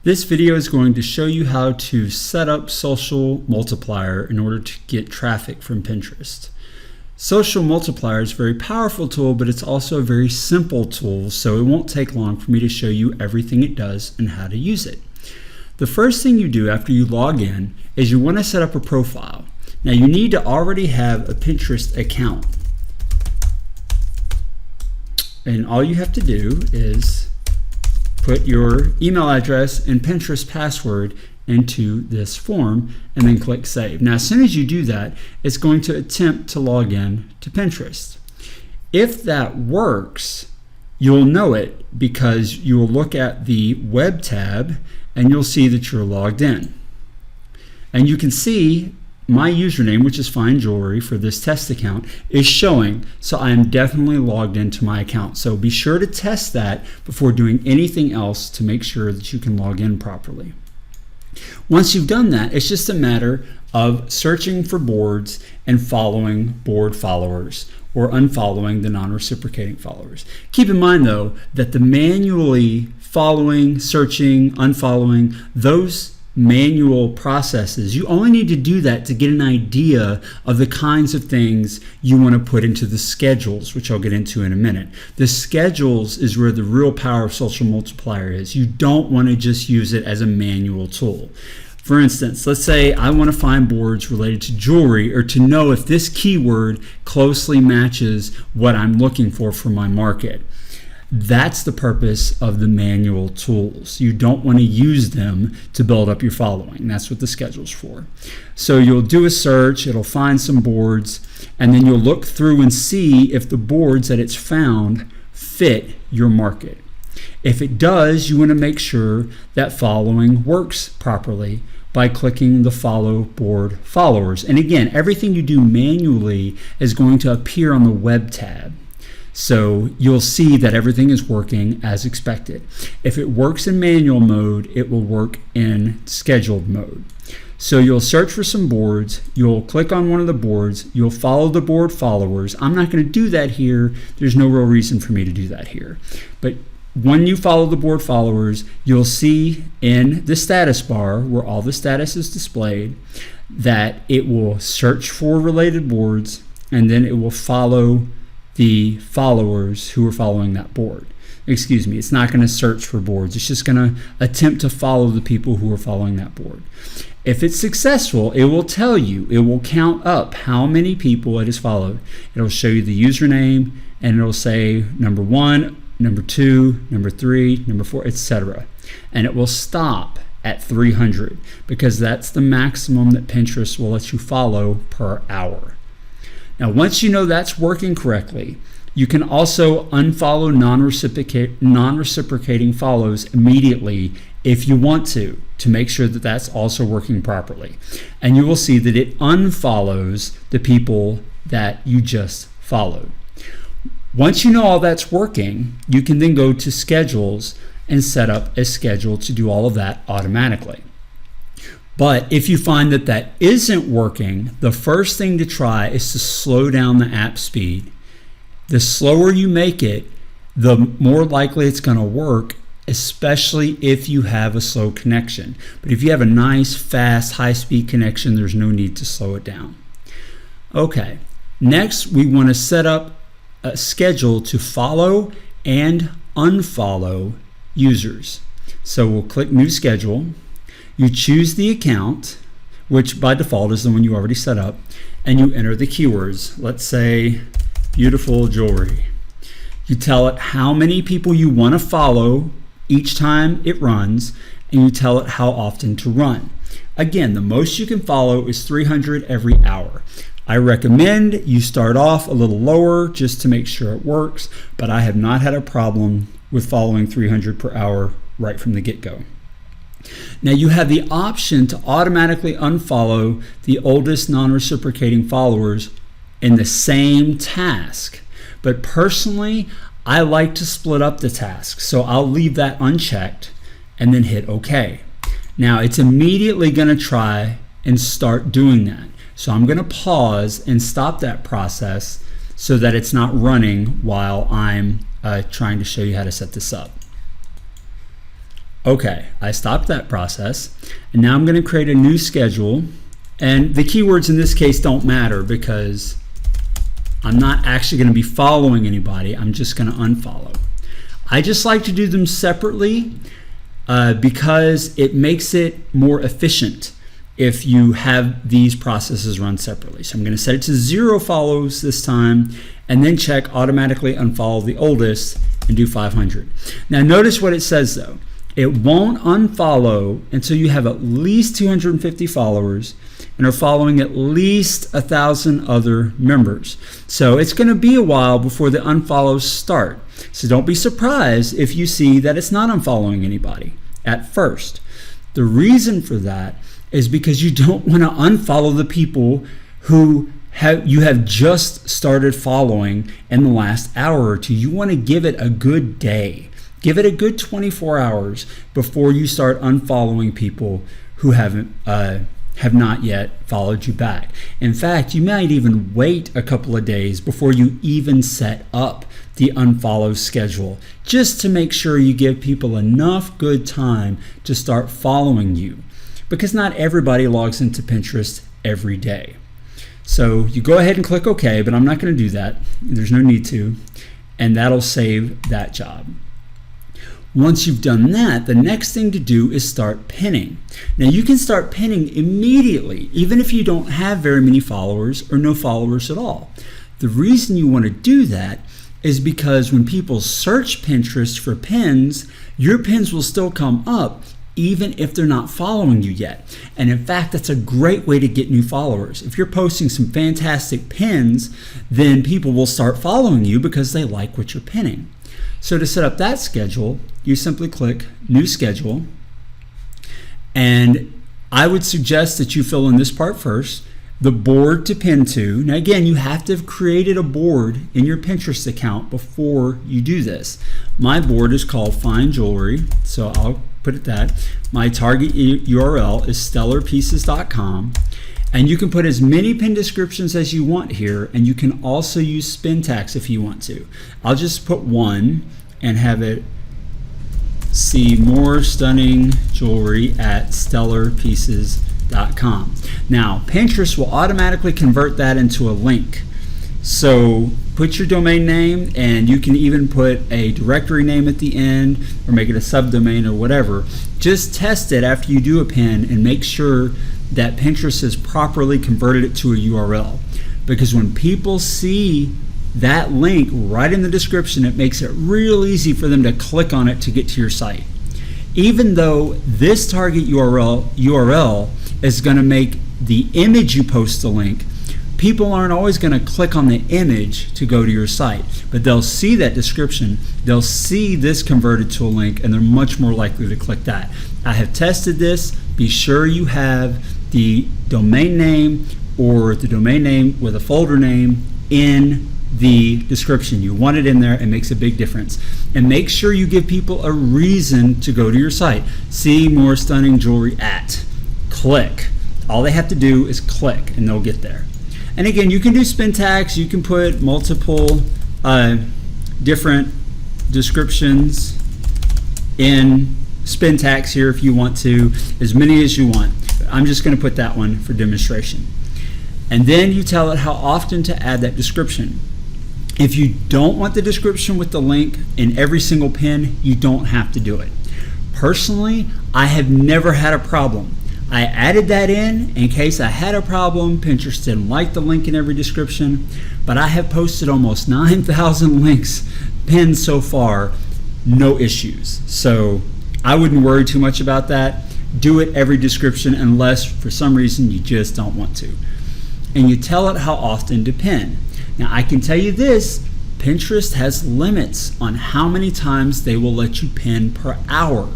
This video is going to show you how to set up Social Multiplier in order to get traffic from Pinterest. Social Multiplier is a very powerful tool, but it's also a very simple tool, so it won't take long for me to show you everything it does and how to use it. The first thing you do after you log in is you want to set up a profile. Now you need to already have a Pinterest account. And all you have to do is put your email address and Pinterest password into this form and then click save. Now as soon as you do that, it's going to attempt to log in to Pinterest. If that works, you'll know it because you will look at the web tab and you'll see that you're logged in. And you can see my username, which is Fine Jewelry for this test account, is showing, so I am definitely logged into my account. So be sure to test that before doing anything else to make sure that you can log in properly. Once you've done that, it's just a matter of searching for boards and following board followers or unfollowing the non-reciprocating followers. Keep in mind though that the manually following, searching, unfollowing, those manual processes, you only need to do that to get an idea of the kinds of things you want to put into the schedules, which I'll get into in a minute. The schedules is where the real power of Social Multiplier is. You don't want to just use it as a manual tool. For instance, let's say I want to find boards related to jewelry or to know if this keyword closely matches what I'm looking for my market. That's the purpose of the manual tools. You don't want to use them to build up your following. That's what the schedule's for. So you'll do a search, it'll find some boards, and then you'll look through and see if the boards that it's found fit your market. If it does, you want to make sure that following works properly by clicking the follow board followers. And again, everything you do manually is going to appear on the web tab. So you'll see that everything is working as expected. If it works in manual mode, it will work in scheduled mode. So you'll search for some boards, you'll click on one of the boards, you'll follow the board followers. I'm not going to do that here. There's no real reason for me to do that here. But when you follow the board followers, you'll see in the status bar where all the status is displayed that it will search for related boards and then it will follow the followers who are following that board. Excuse me, it's not going to search for boards. It's just going to attempt to follow the people who are following that board. If it's successful, it will tell you, it will count up how many people it has followed. It'll show you the username and it'll say number 1, number 2, number 3, number 4, etc. And it will stop at 300 because that's the maximum that Pinterest will let you follow per hour. Now, once you know that's working correctly, you can also unfollow non-reciprocating follows immediately if you want to make sure that that's also working properly. And you will see that it unfollows the people that you just followed. Once you know all that's working, you can then go to schedules and set up a schedule to do all of that automatically. But if you find that that isn't working, the first thing to try is to slow down the app speed. The slower you make it, the more likely it's going to work, especially if you have a slow connection. But if you have a nice, fast, high-speed connection, there's no need to slow it down. Okay, next we want to set up a schedule to follow and unfollow users. So we'll click New Schedule. You choose the account, which by default is the one you already set up, and you enter the keywords. Let's say beautiful jewelry. You tell it how many people you want to follow each time it runs, and you tell it how often to run. Again, the most you can follow is 300 every hour. I recommend you start off a little lower just to make sure it works, but I have not had a problem with following 300 per hour right from the get-go. Now you have the option to automatically unfollow the oldest non-reciprocating followers in the same task. But personally, I like to split up the task. So I'll leave that unchecked and then hit OK. Now it's immediately going to try and start doing that. So I'm going to pause and stop that process so that it's not running while I'm trying to show you how to set this up. Okay, I stopped that process, and now I'm going to create a new schedule. And the keywords in this case don't matter because I'm not actually going to be following anybody. I'm just going to unfollow. I just like to do them separately because it makes it more efficient if you have these processes run separately. So I'm going to set it to 0 follows this time, and then check automatically unfollow the oldest and do 500. Now notice what it says though. It won't unfollow until you have at least 250 followers and are following at least 1,000 other members. So it's going to be a while before the unfollows start. So don't be surprised if you see that it's not unfollowing anybody at first. The reason for that is because you don't want to unfollow the people who you have just started following in the last hour or two. You want to give it a good day. Give it a good 24 hours before you start unfollowing people who have not yet followed you back. In fact, you might even wait a couple of days before you even set up the unfollow schedule, just to make sure you give people enough good time to start following you, because not everybody logs into Pinterest every day. So you go ahead and click OK, but I'm not going to do that. There's no need to, and that'll save that job. Once you've done that, the next thing to do is start pinning. Now you can start pinning immediately, even if you don't have very many followers or no followers at all. The reason you want to do that is because when people search Pinterest for pins, your pins will still come up even if they're not following you yet. And in fact, that's a great way to get new followers. If you're posting some fantastic pins, then people will start following you because they like what you're pinning. So to set up that schedule, you simply click New Schedule, and I would suggest that you fill in this part first, the board to pin to. Now again, you have to have created a board in your Pinterest account before you do this. My board is called Fine Jewelry, so I'll put it that. My target URL is stellarpieces.com. And you can put as many pin descriptions as you want here, and you can also use spin tags if you want to. I'll just put one and have it see more stunning jewelry at stellarpieces.com. Now, Pinterest will automatically convert that into a link. So put your domain name, and you can even put a directory name at the end or make it a subdomain or whatever. Just test it after you do a pin and make sure that Pinterest has properly converted it to a URL, because when people see that link right in the description, it makes it real easy for them to click on it to get to your site. Even though this target URL is going to make the image you post the link, people aren't always going to click on the image to go to your site, but they'll see that description, they'll see this converted to a link, and they're much more likely to click that. I have tested this. Be sure you have the domain name or the domain name with a folder name in the description. You want it in there. It makes a big difference. And make sure you give people a reason to go to your site. See more stunning jewelry at. Click. All they have to do is click and they'll get there. And again, you can do spin tags. You can put multiple different descriptions in spin tags here if you want to, as many as you want. I'm just going to put that one for demonstration. And then you tell it how often to add that description. If you don't want the description with the link in every single pin, you don't have to do it. Personally, I have never had a problem. I added that in case I had a problem. Pinterest didn't like the link in every description, but I have posted almost 9,000 pins so far, no issues. So I wouldn't worry too much about that. Do it every description unless for some reason you just don't want to. And you tell it how often to pin. Now I can tell you this, Pinterest has limits on how many times they will let you pin per hour.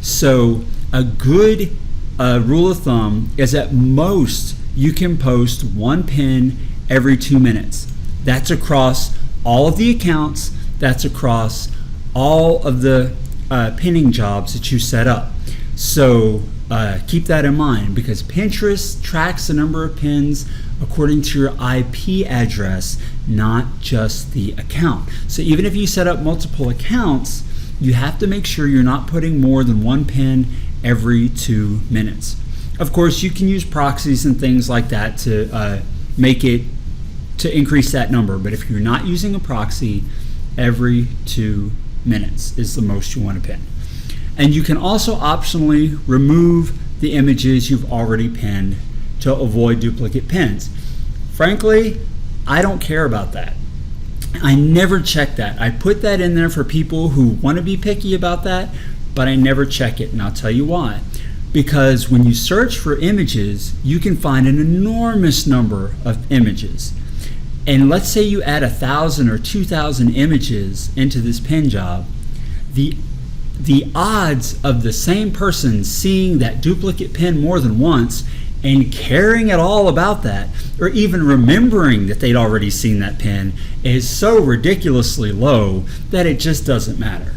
So a good rule of thumb is at most you can post one pin every 2 minutes. That's across all of the accounts. That's across all of the pinning jobs that you set up. So keep that in mind, because Pinterest tracks the number of pins according to your IP address, not just the account. So even if you set up multiple accounts, you have to make sure you're not putting more than one pin every 2 minutes. Of course, you can use proxies and things like that to increase that number, but if you're not using a proxy, every 2 minutes is the most you want to pin. And you can also optionally remove the images you've already pinned to avoid duplicate pins. Frankly, I don't care about that. I never check that. I put that in there for people who want to be picky about that, but I never check it, and I'll tell you why. Because when you search for images, you can find an enormous number of images. And let's say you add 1,000 or 2,000 images into this pin job, the odds of the same person seeing that duplicate pin more than once and caring at all about that, or even remembering that they'd already seen that pin, is so ridiculously low that it just doesn't matter.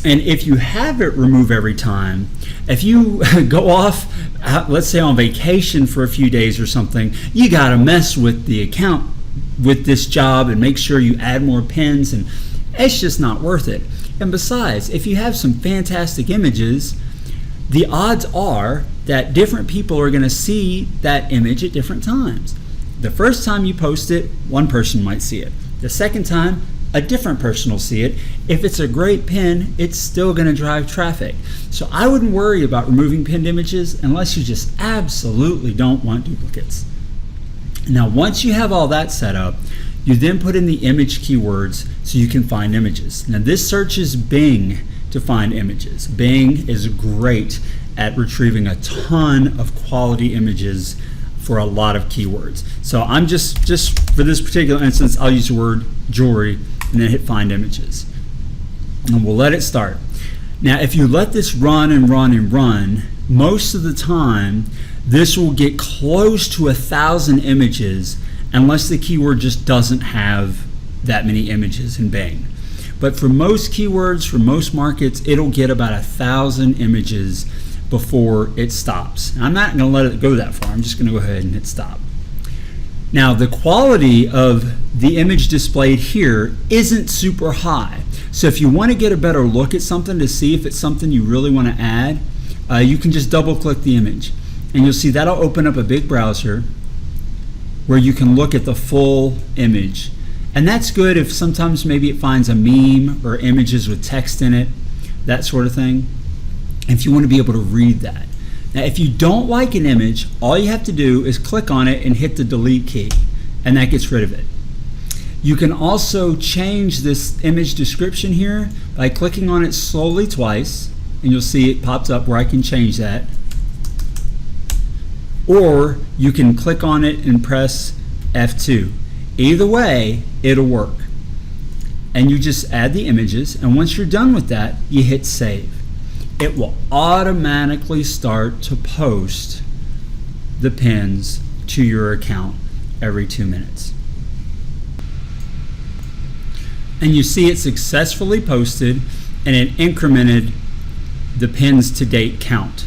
And if you have it remove every time, if you go off, let's say on vacation for a few days or something, you got to mess with the account with this job and make sure you add more pins, and it's just not worth it. And besides, if you have some fantastic images, the odds are that different people are going to see that image at different times. The first time you post it, one person might see it. The second time, a different person will see it. If it's a great pin, it's still going to drive traffic. So I wouldn't worry about removing pinned images unless you just absolutely don't want duplicates. Now, once you have all that set up, you then put in the image keywords so you can find images. Now, this searches Bing to find images. Bing is great at retrieving a ton of quality images for a lot of keywords. So I'm just for this particular instance, I'll use the word jewelry and then hit find images. And we'll let it start. Now, if you let this run and run and run, most of the time, this will get close to 1,000 images unless the keyword just doesn't have that many images in Bing. But for most keywords, for most markets, it'll get about 1,000 images before it stops. I'm not going to let it go that far. I'm just going to go ahead and hit stop. Now, the quality of the image displayed here isn't super high. So if you want to get a better look at something to see if it's something you really want to add, you can just double click the image. And you'll see that'll open up a big browser where you can look at the full image. And that's good if sometimes maybe it finds a meme or images with text in it, that sort of thing, if you want to be able to read that. Now, if you don't like an image, all you have to do is click on it and hit the delete key, and that gets rid of it. You can also change this image description here by clicking on it slowly twice, and you'll see it pops up where I can change that. Or you can click on it and press F2. Either way, it'll work. And you just add the images, and once you're done with that, you hit save. It will automatically start to post the pins to your account every 2 minutes. And you see it successfully posted, and it incremented the pins to date count.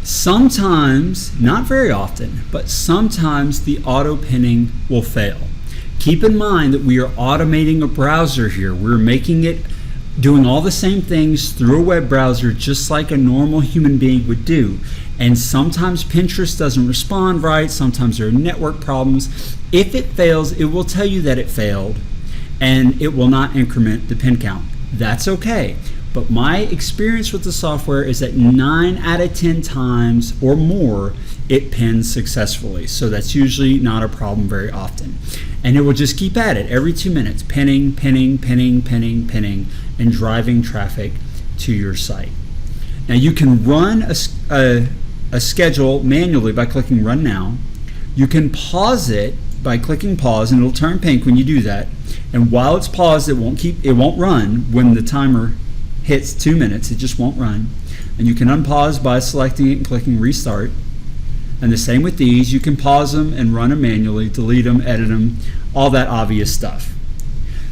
Sometimes, not very often, but sometimes the auto pinning will fail. Keep in mind that we are automating a browser here. We're making it doing all the same things through a web browser just like a normal human being would do. And sometimes Pinterest doesn't respond right, sometimes there are network problems. If it fails, it will tell you that it failed and it will not increment the pin count. That's okay. But my experience with the software is that 9 out of 10 times or more it pins successfully. So that's usually not a problem very often. And it will just keep at it every 2 minutes, pinning, pinning, pinning, pinning, pinning, and driving traffic to your site. Now you can run a schedule manually by clicking Run Now. You can pause it by clicking Pause, and it'll turn pink when you do that. And while it's paused, it won't run when the timer hits 2 minutes. It just won't run. And you can unpause by selecting it and clicking Restart. And the same with these. You can pause them and run them manually, delete them, edit them, all that obvious stuff.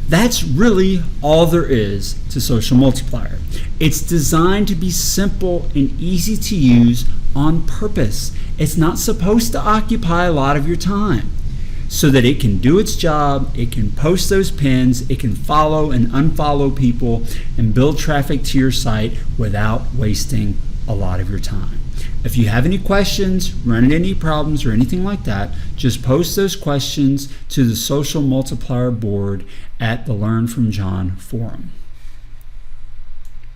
That's really all there is to Social Multiplier. It's designed to be simple and easy to use on purpose. It's not supposed to occupy a lot of your time. so that it can do its job, it can post those pins, it can follow and unfollow people and build traffic to your site without wasting a lot of your time. If you have any questions, run into any problems or anything like that, just post those questions to the Social Multiplier board at the Learn from John forum.